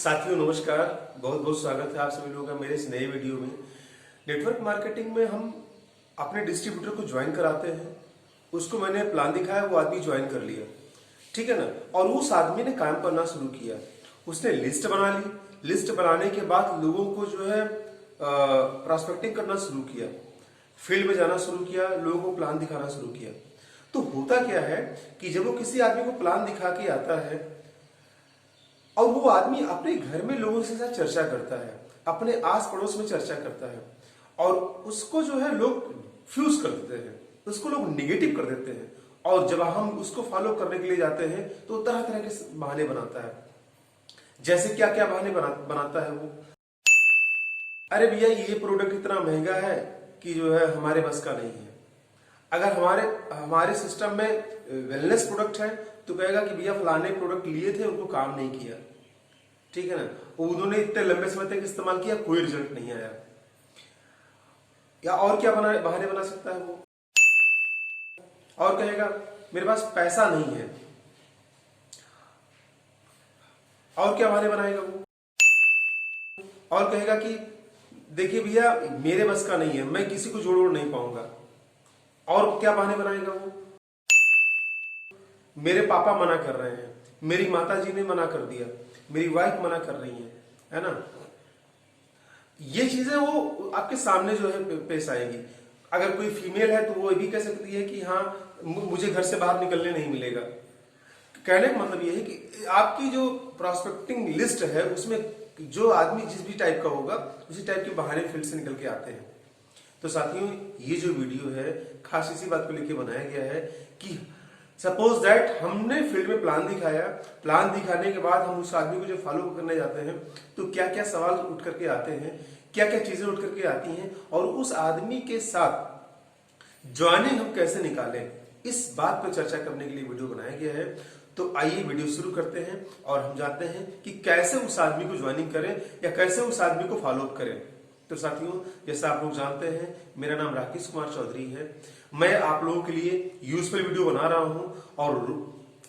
साथियों नमस्कार, बहुत बहुत स्वागत है आप सभी लोगों का मेरे इस नए वीडियो में। नेटवर्क मार्केटिंग में हम अपने डिस्ट्रीब्यूटर को ज्वाइन कराते हैं। उसको मैंने प्लान दिखाया, वो आदमी ज्वाइन कर लिया, ठीक है ना। और उस आदमी ने काम करना शुरू किया, उसने लिस्ट बना ली। लिस्ट बनाने के बाद लोगों को जो है प्रॉस्पेक्टिंग करना शुरू किया, फील्ड में जाना शुरू किया, लोगों को प्लान दिखाना शुरू किया। तो होता क्या है कि जब वो किसी आदमी को प्लान दिखा के आता है और वो आदमी अपने घर में लोगों के साथ चर्चा करता है, अपने आस पड़ोस में चर्चा करता है, और उसको जो है लोग फ्यूज कर देते हैं, उसको लोग निगेटिव कर देते हैं। और जब हम उसको फॉलो करने के लिए जाते हैं तो तरह तरह के बहाने बनाता है। जैसे क्या क्या बहाने बनाता है वो, अरे भैया ये प्रोडक्ट इतना महंगा है कि जो है हमारे बस का नहीं है। अगर हमारे सिस्टम में वेलनेस प्रोडक्ट है तो कहेगा कि भैया फलाने प्रोडक्ट लिए थे, उनको काम नहीं किया, ठीक है ना, उन्होंने इतने लंबे समय तक इस्तेमाल किया, कोई रिजल्ट नहीं आया। या और क्या बहाने बना सकता है वो, और कहेगा मेरे पास पैसा नहीं है। और क्या बहाने बनाएगा वो, और कहेगा कि देखिए भैया मेरे बस का नहीं है, मैं किसी को जोड़ नहीं पाऊंगा। और क्या बहाने बनाएगा वो, मेरे पापा मना कर रहे हैं, मेरी माता जी ने मना कर दिया, मेरी वाइफ मना कर रही है ना। ये चीजें वो आपके सामने जो है पेश आएगी। अगर कोई फीमेल है तो वो ये भी कह सकती है कि हाँ मुझे घर से बाहर निकलने नहीं मिलेगा। कहने का मतलब ये है कि आपकी जो प्रॉस्पेक्टिंग लिस्ट है उसमें जो आदमी जिस भी टाइप का होगा उसी टाइप के बहाने फील्ड से निकल के आते हैं। तो साथियों ये जो वीडियो है खास इसी बात को लेकर बनाया गया है कि सपोज दैट हमने फील्ड में प्लान दिखाया, प्लान दिखाने के बाद हम उस आदमी को जो फॉलो करने जाते हैं तो क्या क्या सवाल उठ करके आते हैं, क्या क्या चीजें उठ करके आती हैं, और उस आदमी के साथ ज्वाइनिंग हम कैसे निकालें, इस बात पर चर्चा करने के लिए वीडियो बनाया गया है। तो आइए वीडियो शुरू करते हैं और हम जानते हैं कि कैसे उस आदमी को ज्वाइनिंग करें या कैसे उस आदमी को फॉलो अप करें। तो साथियों जैसा आप लोग जानते हैं मेरा नाम राकेश कुमार चौधरी है। मैं आप लोगों के लिए यूजफुल वीडियो बना रहा हूं और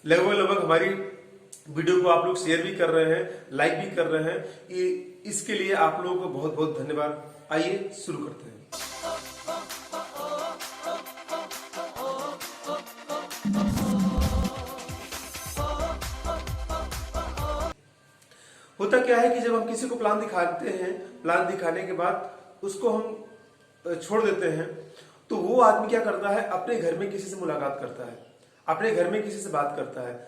लगभग हमारी वीडियो को आप लोग शेयर भी कर रहे हैं, लाइक भी कर रहे हैं। इसके लिए आप लोगों को बहुत बहुत धन्यवाद। आइए शुरू करते हैं। होता क्या है कि जब हम किसी को प्लान दिखाते हैं, प्लान दिखाने के बाद उसको हम छोड़ देते हैं तो वो आदमी क्या करता है, अपने घर में किसी से मुलाकात करता है, अपने घर में किसी से बात करता है,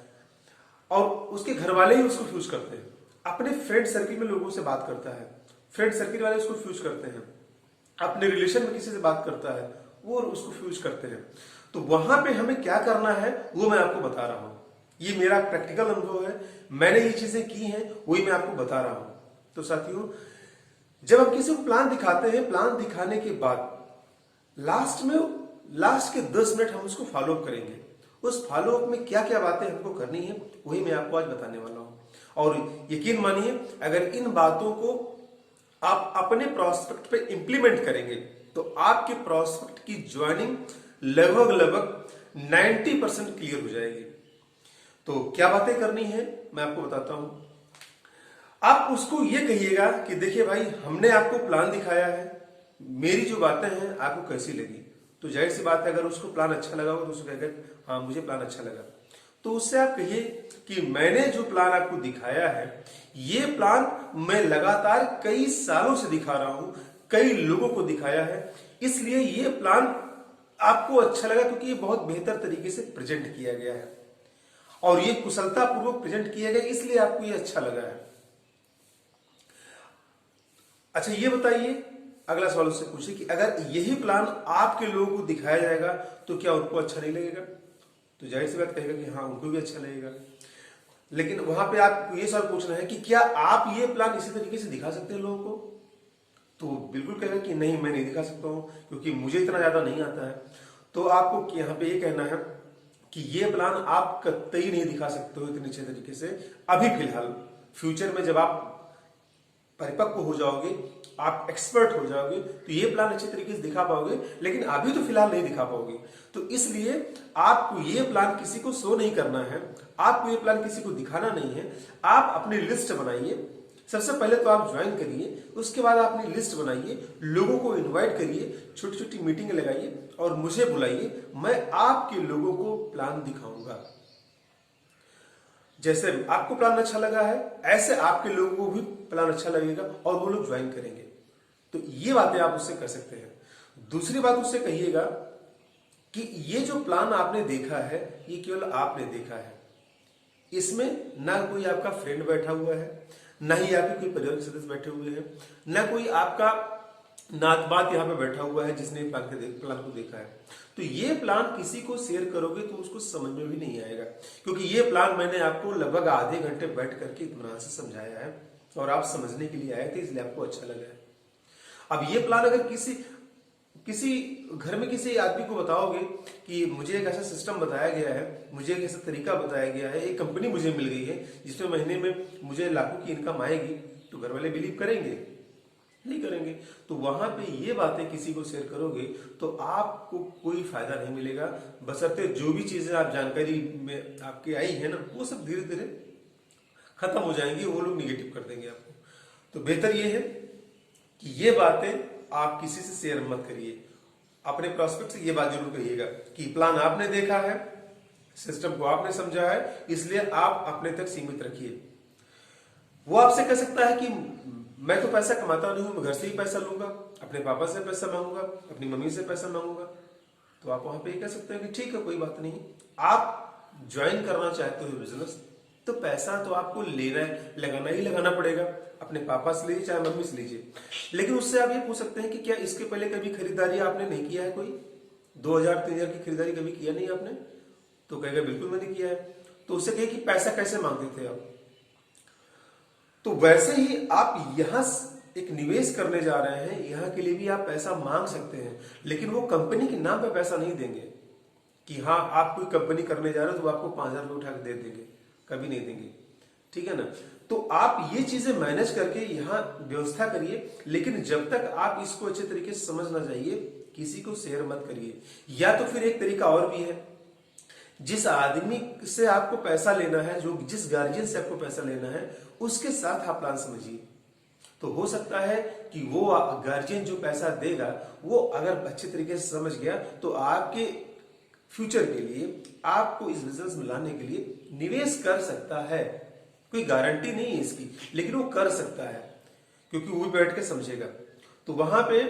और उसके घर वाले ही उसको फ्यूज करते हैं। अपने फ्रेंड सर्किल में लोगों से बात करता है, फ्रेंड सर्किल वाले उसको फ्यूज करते हैं। अपने रिलेशन में किसी से बात करता है, वो उसको फ्यूज करते हैं। तो वहां पे हमें क्या करना है वो मैं आपको बता रहा हूं। ये मेरा प्रैक्टिकल अनुभव है, मैंने ये चीजें की हैं, वही मैं आपको बता रहा हूं। तो साथियों जब हम किसी को प्लान दिखाते हैं, प्लान दिखाने के बाद लास्ट के 10 मिनट हम उसको फॉलो अप करेंगे। उस फॉलो अप में क्या क्या बातें हमको करनी है वही मैं आपको आज बताने वाला हूं। और यकीन मानिए अगर इन बातों को आप अपने प्रोस्पेक्ट पे इंप्लीमेंट करेंगे तो आपके प्रोस्पेक्ट की ज्वाइनिंग लगभग 90% क्लियर हो जाएगी। तो क्या बातें करनी है मैं आपको बताता हूं। आप उसको ये कहिएगा कि देखिए भाई हमने आपको प्लान दिखाया है, मेरी जो बातें हैं आपको कैसी लगी। तो जाहिर सी बात है अगर उसको प्लान अच्छा लगा हो तो उसको कहेगा हाँ मुझे प्लान अच्छा लगा। तो उससे आप कहिए कि मैंने जो प्लान आपको दिखाया है ये प्लान मैं लगातार कई सालों से दिखा रहा हूं, कई लोगों को दिखाया है, इसलिए ये प्लान आपको अच्छा लगा क्योंकि ये बहुत बेहतर तरीके से प्रेजेंट किया गया है और ये कुशलता पूर्वक प्रेजेंट किया गया, इसलिए आपको ये अच्छा लगा है। अच्छा ये बताइए, अगला सवाल उससे पूछिए कि अगर यही प्लान आपके लोगों को दिखाया जाएगा तो क्या उनको अच्छा नहीं लगेगा। तो जाहिर सी बात कहेगा कि हाँ उनको भी अच्छा लगेगा। लेकिन वहां पे आपको ये सवाल पूछना है कि क्या आप ये प्लान इसी तरीके से दिखा सकते हैं लोगों को। तो बिल्कुल कहेगा कि नहीं मैं नहीं दिखा सकता हूं क्योंकि मुझे इतना ज्यादा नहीं आता है। तो आपको यहाँ पे ये कहना है कि ये प्लान आप कतई नहीं दिखा सकते हो इतने अच्छे तरीके से अभी फिलहाल। फ्यूचर में जब आप परिपक्व हो जाओगे, आप एक्सपर्ट हो जाओगे तो ये प्लान अच्छे तरीके से दिखा पाओगे, लेकिन अभी तो फिलहाल नहीं दिखा पाओगे। तो इसलिए आपको ये प्लान किसी को शो नहीं करना है, आपको ये प्लान किसी को दिखाना नहीं है। आप अपनी लिस्ट बनाइए, सबसे पहले तो आप ज्वाइन करिए, उसके बाद अपनी लिस्ट बनाइए, लोगों को इनवाइट करिए, छोटी छोटी मीटिंग लगाइए और मुझे बुलाइए। मैं आपके लोगों को प्लान दिखाऊंगा। जैसे आपको प्लान अच्छा लगा है, ऐसे आपके लोगों को भी प्लान अच्छा लगेगा और वो लोग ज्वाइन करेंगे। तो ये बातें आप उससे कर सकते हैं। दूसरी बात उससे कहिएगा कि ये जो प्लान आपने देखा है, ये केवल आपने देखा है, इसमें ना कोई आपका फ्रेंड बैठा हुआ है, ना ही आपके कोई परिवार के सदस्य बैठे हुए हैं, ना कोई आपका नात-बात यहाँ पे बैठा हुआ है जिसने प्लान को देखा है। तो ये प्लान किसी को शेयर करोगे तो उसको समझ में भी नहीं आएगा, क्योंकि ये प्लान मैंने आपको लगभग आधे घंटे बैठ करके इत्मीनान से समझाया है और आप समझने के लिए आए थे, इसलिए आपको अच्छा लगा है। अब ये प्लान अगर किसी घर में किसी आदमी को बताओगे कि मुझे एक ऐसा सिस्टम बताया गया है, मुझे एक ऐसा तरीका बताया गया है, एक कंपनी मुझे मिल गई है जिसमें महीने में मुझे लाखों की इनकम आएगी, तो घर वाले बिलीव करेंगे? नहीं करेंगे। तो वहां पे ये बातें किसी को शेयर करोगे तो आपको कोई फायदा नहीं मिलेगा, बशर्ते जो भी चीजें आप जानकारी में आपकी आई है ना, वो सब धीरे धीरे खत्म हो जाएंगी, वो लोग निगेटिव कर देंगे आपको। तो बेहतर ये है कि ये बातें आप किसी से शेयर मत करिए। अपने प्रॉस्पेक्ट से ये बात जरूर कहिएगा कि प्लान आपने देखा है, सिस्टम को आपने समझा है, इसलिए आप अपने तक सीमित रखिए। वो आपसे कह सकता है कि मैं तो पैसा कमाता नहीं हूं, मैं घर से ही पैसा लूंगा, अपने पापा से पैसा मांगूंगा, अपनी मम्मी से पैसा मांगूंगा। तो आप वहां पे कह सकते हैं कि ठीक है, कोई बात नहीं, आप ज्वाइन करना चाहते हो बिजनेस, तो पैसा तो आपको लेना है, लगाना ही लगाना पड़ेगा। अपने पापा से लीजिए चाहे मम्मी से लीजिए, लेकिन उससे आप ये पूछ सकते हैं कि क्या इसके पहले कभी खरीदारी आपने नहीं किया है? कोई 2000-3000 की खरीदारी कभी किया नहीं आपने? तो कहेगा बिल्कुल मैंने किया है। तो उससे कहे कि पैसा कैसे मांगते थे आप? तो वैसे ही आप यहां एक निवेश करने जा रहे हैं, यहां के लिए भी आप पैसा मांग सकते हैं, लेकिन वो कंपनी के नाम पे पैसा नहीं देंगे कि हाँ आप कोई कंपनी करने जा रहे हो तो आपको 5000 रुपये उठा के दे देंगे, कभी नहीं देंगे। ठीक है ना? तो आप ये चीजें मैनेज करके यहाँ व्यवस्था करिए, लेकिन जब तक आप इसको अच्छे तरीके से समझ ना जाइए, किसी को शेयर मत करिए। या तो फिर एक तरीका और भी है, जिस आदमी से आपको पैसा लेना है, जो जिस गार्जियन से आपको पैसा लेना है, उसके साथ आप प्लान समझिए। तो हो सकता है कि वो गार्जियन जो पैसा देगा, वो अगर अच्छे तरीके से समझ गया तो आपके फ्यूचर के लिए, आपको इस बिजनेस में लाने के लिए निवेश कर सकता है। कोई गारंटी नहीं है इसकी, लेकिन वो कर सकता है क्योंकि वो बैठ के समझेगा। तो वहां पे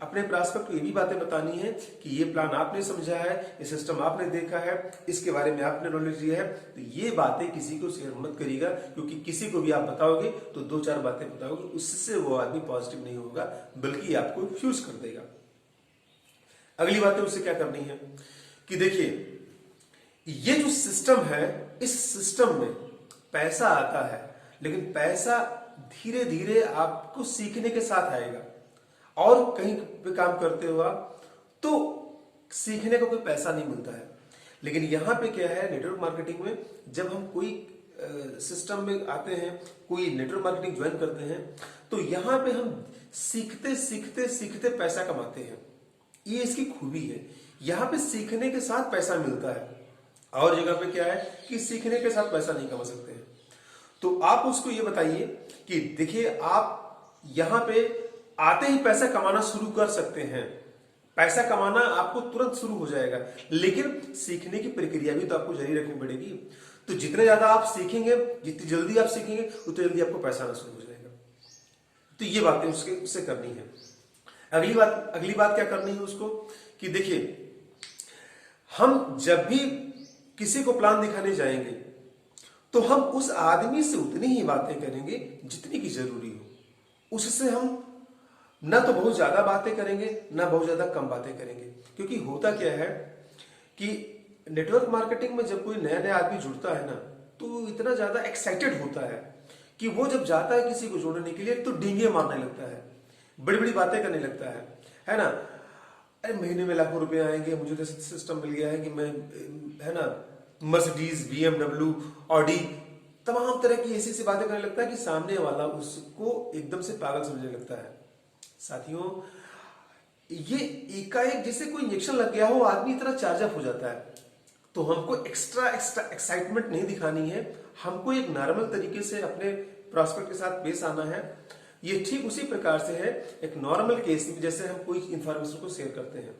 अपने प्रॉस्पेक्ट को ये भी बातें बतानी है कि ये प्लान आपने समझा है, ये सिस्टम आपने देखा है, इसके बारे में आपने नॉलेज लिया है। तो ये बातें किसी को शेयर मत करिएगा, क्योंकि किसी को भी आप बताओगे तो 2-4 बातें बताओगे, उससे वो आदमी पॉजिटिव नहीं होगा, बल्कि आपको फ्यूज कर देगा। अगली बात उससे क्या करनी है कि देखिए, ये जो सिस्टम है, इस सिस्टम में पैसा आता है, लेकिन पैसा धीरे धीरे आपको सीखने के साथ आएगा। और कहीं पे काम करते हो आप तो सीखने का कोई पैसा नहीं मिलता है। लेकिन यहां पे क्या है, नेटवर्क मार्केटिंग में जब हम कोई सिस्टम में आते हैं, कोई नेटवर्क मार्केटिंग ज्वाइन करते हैं, तो यहां पे हम सीखते सीखते सीखते पैसा कमाते हैं। ये इसकी खूबी है, यहां पे सीखने के साथ पैसा मिलता है। और जगह पे क्या है कि सीखने के साथ पैसा नहीं कमा सकते हैं। तो आप उसको ये बताइए कि देखिए, आप यहां पे आते ही पैसा कमाना शुरू कर सकते हैं, पैसा कमाना आपको तुरंत शुरू हो जाएगा, लेकिन सीखने की प्रक्रिया भी तो आपको जारी रखनी पड़ेगी। तो जितने ज्यादा आप सीखेंगे, जितनी जल्दी आप सीखेंगे, उतनी जल्दी आपको पैसा आना शुरू हो जाएगा। तो ये बातें उससे करनी है। अगली बात क्या करनी है उसको कि देखिए, हम जब भी किसी को प्लान दिखाने जाएंगे तो हम उस आदमी से उतनी ही बातें करेंगे जितनी की जरूरी हो। उससे हम ना तो बहुत ज्यादा बातें करेंगे, ना बहुत ज्यादा कम बातें करेंगे। क्योंकि होता क्या है कि नेटवर्क मार्केटिंग में जब कोई नया नया आदमी जुड़ता है ना, तो इतना ज्यादा एक्साइटेड होता है कि वो जब जाता है किसी को जोड़ने के लिए तो डींगे मारने लगता है, बड़ी बड़ी बातें करने लगता है ना। अरे महीने में लाखों रुपए आएंगे, मुझे तो सिस्टम मिल गया है कि मैं, है ना, मर्सिडीज, BMW, ऑडी, तमाम तरह की ऐसी बातें करने लगता है कि सामने वाला उसको एकदम से पागल समझने लगता है। साथियों, ये एकाएक जैसे कोई इंजेक्शन लग गया हो, आदमी इतना चार्ज अप हो जाता है। तो हमको एक्स्ट्रा एक्साइटमेंट नहीं दिखानी है, हमको एक नॉर्मल तरीके से अपने प्रॉस्पेक्ट के साथ पेश आना है, ये ठीक उसी प्रकार से है एक नॉर्मल केस में जैसे हम कोई इंफॉर्मेशन को शेयर करते हैं।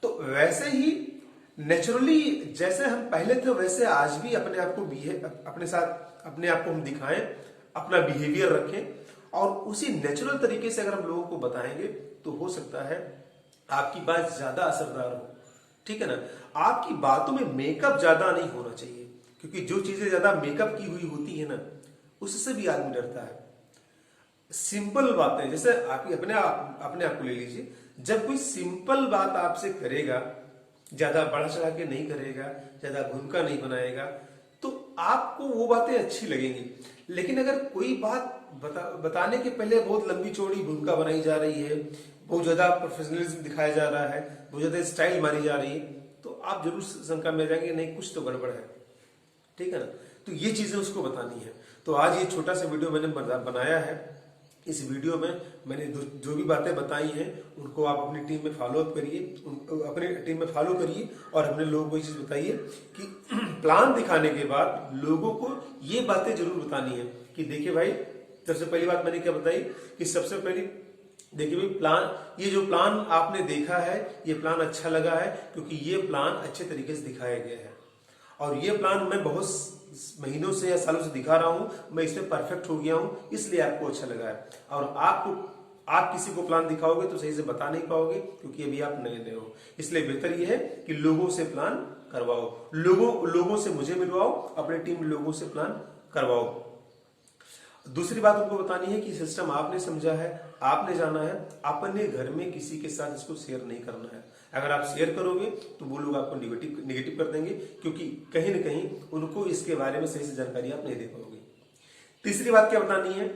तो वैसे ही नेचुरली जैसे हम पहले थे वैसे आज भी अपने आप को अपने साथ अपने आप को हम दिखाएं, अपना बिहेवियर रखें और उसी नेचुरल तरीके से अगर हम लोगों को बताएंगे तो हो सकता है आपकी बात ज्यादा असरदार हो। ठीक है ना। आपकी बातों में मेकअप ज्यादा नहीं होना चाहिए, क्योंकि जो चीजें ज्यादा मेकअप की हुई होती है ना उससे भी आदमी डरता है। सिंपल बातें, जैसे आप अपने आप को ले लीजिए, जब कोई सिंपल बात आपसे करेगा, ज्यादा बढ़ा चढ़ा के नहीं करेगा, ज्यादा भूमिका नहीं बनाएगा, तो आपको वो बातें अच्छी लगेंगी। लेकिन अगर कोई बात बताने के पहले बहुत लंबी चौड़ी भूमिका बनाई जा रही है, बहुत ज्यादा प्रोफेशनलिज्म दिखाया जा रहा है, बहुत ज्यादा स्टाइल मारी जा रही है, तो आप जरूर शंका में जाएंगे नहीं कुछ तो गड़बड़ है। ठीक है ना। तो ये चीजें उसको बतानी है। तो आज ये छोटा सा वीडियो मैंने बनाया है। इस वीडियो में मैंने जो भी बातें बताई हैं उनको आप अपनी टीम में फॉलो अप करिए, अपनी टीम में फॉलो करिए और अपने लोगों को ये चीज बताइए कि प्लान दिखाने के बाद लोगों को ये बातें जरूर बतानी है कि देखिए भाई, सबसे पहली बात मैंने क्या बताई कि सबसे पहली देखिए भाई, प्लान, ये जो प्लान आपने देखा है ये प्लान अच्छा लगा है क्योंकि ये प्लान अच्छे तरीके से दिखाया गया है और ये प्लान मैं बहुत महीनों से या सालों से दिखा रहा हूं, मैं इसमें परफेक्ट हो गया हूं, इसलिए आपको अच्छा लगा है। और आप किसी को प्लान दिखाओगे तो सही से बता नहीं पाओगे क्योंकि अभी आप नए हो। इसलिए बेहतर ये है कि लोगों से प्लान करवाओ, लोगों से मुझे मिलवाओ, अपने टीम लोगों से प्लान करवाओ। दूसरी बात उनको बतानी है कि सिस्टम आपने समझा है, आपने जाना है, अपने घर में किसी के साथ इसको शेयर नहीं करना है। अगर आप शेयर करोगे तो वो लोग आपको निगेटिव कर देंगे क्योंकि कहीं ना कहीं उनको इसके बारे में सही से जानकारी आप नहीं दे पाओगे। तीसरी बात क्या बतानी है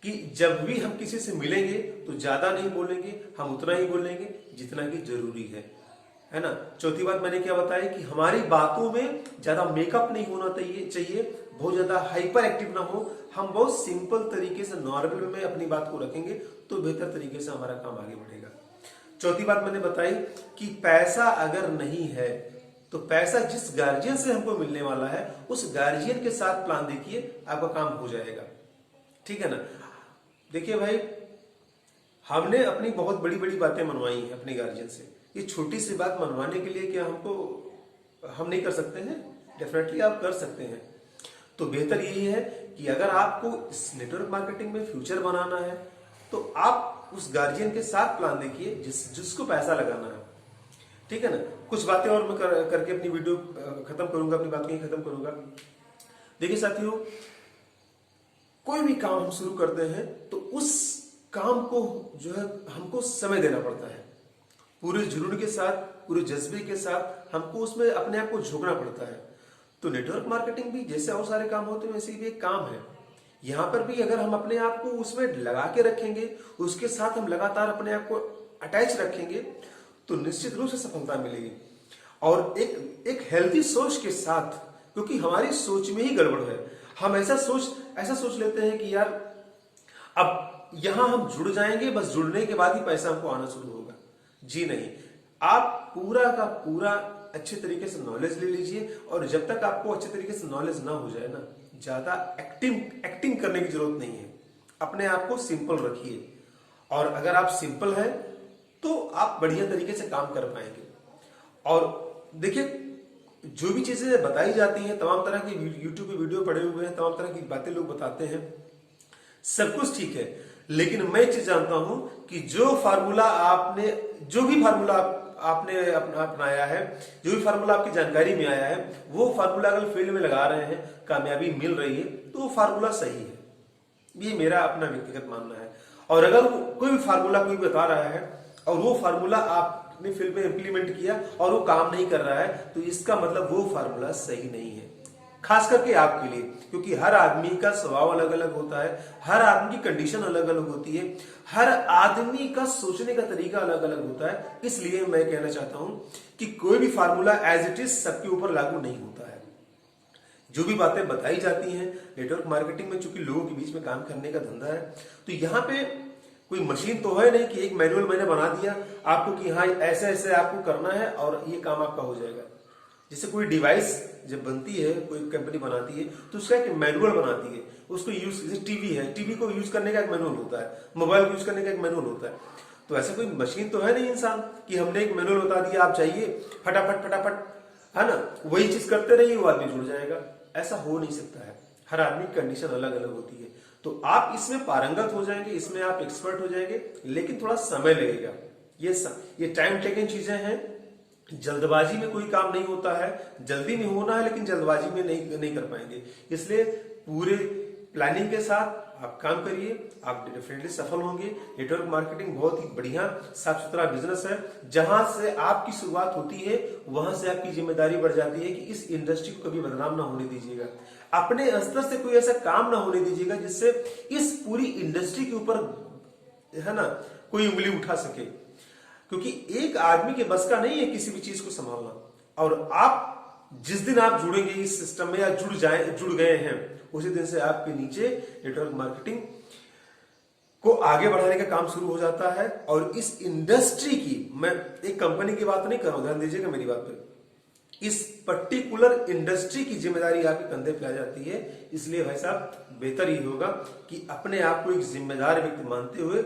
कि जब भी हम किसी से मिलेंगे तो ज्यादा नहीं बोलेंगे, हम उतना ही बोलेंगे जितना कि जरूरी है ना। चौथी बात मैंने क्या बताया कि हमारी बातों में ज्यादा मेकअप नहीं होना चाहिए, बहुत ज्यादा हाइपर एक्टिव ना हो, हम बहुत सिंपल तरीके से नॉर्मल में अपनी बात को रखेंगे तो बेहतर तरीके से हमारा काम आगे बढ़ेगा। चौथी बात मैंने बताई कि पैसा अगर नहीं है तो पैसा जिस गार्जियन से हमको मिलने वाला है उस गार्जियन के साथ प्लान देखिए, आपका काम हो जाएगा। ठीक है ना। देखिए भाई, हमने अपनी बहुत बड़ी बड़ी बातें मनवाई हैं अपने गार्जियन से, ये छोटी सी बात मनवाने के लिए क्या हम नहीं कर सकते हैं? डेफिनेटली आप कर सकते हैं। तो बेहतर यही है कि अगर आपको इस नेटवर्क मार्केटिंग में फ्यूचर बनाना है तो आप उस गार्जियन के साथ प्लान देखिए जिसको पैसा लगाना है। ठीक है ना। कुछ बातें और मैं करके अपनी वीडियो खत्म करूंगा, अपनी बात यही खत्म करूंगा। देखिए साथियों, कोई भी काम हम शुरू करते हैं तो उस काम को जो है हमको समय देना पड़ता है, पूरे जुनून के साथ, पूरे जज्बे के साथ हमको उसमें अपने आप को झोंकना पड़ता है। तो नेटवर्क मार्केटिंग भी जैसे और सारे काम होते हैं वैसे भी एक काम है। यहां पर भी अगर हम अपने आप को उसमें लगा के रखेंगे, उसके साथ हम लगातार अपने आप को अटैच रखेंगे तो निश्चित रूप से सफलता मिलेगी। और एक हेल्थी सोच के साथ, क्योंकि हमारी सोच में ही गड़बड़ है। हम ऐसा सोच लेते हैं कि यार अब यहां हम जुड़ जाएंगे, बस जुड़ने के बाद ही पैसा हमको आना शुरू होगा। जी नहीं, आप पूरा का पूरा अच्छे तरीके से नॉलेज ले लीजिए और जब तक आपको अच्छे तरीके से नॉलेज ना हो जाए ना, ज्यादा एक्टिंग करने की जरूरत नहीं है। अपने आप को सिंपल रखिए और अगर आप सिंपल हैं तो आप बढ़िया तरीके से काम कर पाएंगे। और देखिए, जो भी चीजें बताई जाती हैं, तमाम तरह की यूट्यूब पे वीडियो पड़े हुए हैं, तमाम तरह की बातें लोग बताते हैं, सब कुछ ठीक है, लेकिन मैं एक चीज जानता हूं कि जो भी फार्मूला आपने अपनाया है, जो भी फार्मूला आपकी जानकारी में आया है, वो फार्मूला अगर फील्ड में लगा रहे हैं, कामयाबी मिल रही है तो वो फार्मूला सही है। ये मेरा अपना व्यक्तिगत मानना है। और अगर कोई भी फार्मूला कोई बता रहा है और वो फार्मूला आपने फील्ड में इंप्लीमेंट किया और वो काम नहीं कर रहा है तो इसका मतलब वो फार्मूला सही नहीं है, खास करके आपके लिए, क्योंकि हर आदमी का स्वभाव अलग अलग होता है, हर आदमी की कंडीशन अलग अलग होती है, हर आदमी का सोचने का तरीका अलग अलग होता है। इसलिए मैं कहना चाहता हूं कि कोई भी फार्मूला एज इट इज सबके ऊपर लागू नहीं होता है। जो भी बातें बताई जाती हैं नेटवर्क मार्केटिंग में, चूंकि लोगों के बीच में काम करने का धंधा है, तो यहाँ पे कोई मशीन तो है नहीं कि एक मैनुअल मैंने बना दिया आपको कि हाँ ऐसे ऐसे आपको करना है और ये काम आपका हो जाएगा। जैसे कोई डिवाइस जब बनती है, कोई कंपनी बनाती है तो उसका एक मैनुअल बनाती है, उसको यूज, जैसे टीवी है, टीवी को यूज करने का एक मैनुअल होता है, मोबाइल को यूज करने का एक मैनुअल होता है। तो ऐसा कोई मशीन तो है नहीं इंसान कि हमने एक मैनुअल बता दिया, आप चाहिए फटाफट फटाफट, है ना, वही चीज करते रहिए, वो आदमी जुड़ जाएगा। ऐसा हो नहीं सकता है, हर आदमी की कंडीशन अलग अलग होती है। तो आप इसमें पारंगत हो जाएंगे, इसमें आप एक्सपर्ट हो जाएंगे, लेकिन थोड़ा समय लगेगा। ये टाइम टेकिंग चीजें हैं, जल्दबाजी में कोई काम नहीं होता है। जल्दी में होना है लेकिन जल्दबाजी में नहीं कर पाएंगे। इसलिए पूरे प्लानिंग के साथ आप काम करिए, आप डेफिनेटली सफल होंगे। नेटवर्क मार्केटिंग बहुत ही बढ़िया साफ सुथरा बिजनेस है। जहां से आपकी शुरुआत होती है वहां से आपकी जिम्मेदारी बढ़ जाती है कि इस इंडस्ट्री को कभी बदनाम ना होने दीजिएगा। अपने स्तर से कोई ऐसा काम ना होने दीजिएगा जिससे इस पूरी इंडस्ट्री के ऊपर, है ना, कोई उंगली उठा सके, क्योंकि एक आदमी के बस का नहीं है किसी भी चीज को संभालना। और आप जिस दिन आप जुड़ेंगे इस सिस्टम में या जुड़ गए हैं, उसी दिन से आपके नीचे नेटवर्क मार्केटिंग को आगे बढ़ाने का काम शुरू हो जाता है। और इस इंडस्ट्री की, मैं एक कंपनी की बात नहीं कर रहा हूं, ध्यान दीजिएगा मेरी बात पर, इस पर्टिकुलर इंडस्ट्री की जिम्मेदारी आपके कंधे पे आ जाती है। इसलिए भाई साहब बेहतर ही होगा कि अपने आप को एक जिम्मेदार व्यक्ति मानते हुए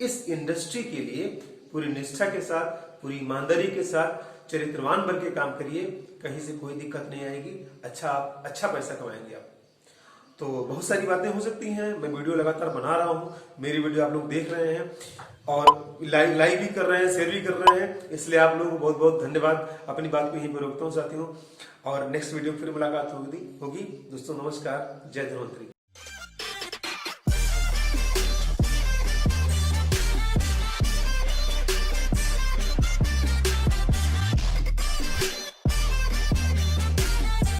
इस इंडस्ट्री के लिए पूरी निष्ठा के साथ, पूरी ईमानदारी के साथ चरित्रवान बन के काम करिए। कहीं से कोई दिक्कत नहीं आएगी, अच्छा पैसा कमाएंगे आप। तो बहुत सारी बातें हो सकती हैं, मैं वीडियो लगातार बना रहा हूं, मेरी वीडियो आप लोग देख रहे हैं और लाइक भी कर रहे हैं, शेयर भी कर रहे हैं, इसलिए आप लोगों को बहुत बहुत धन्यवाद। अपनी बात को यहीं पर रोकता हूँ साथियों, और नेक्स्ट वीडियो फिर मुलाकात होगी। दोस्तों नमस्कार, जय धन्वंतरी।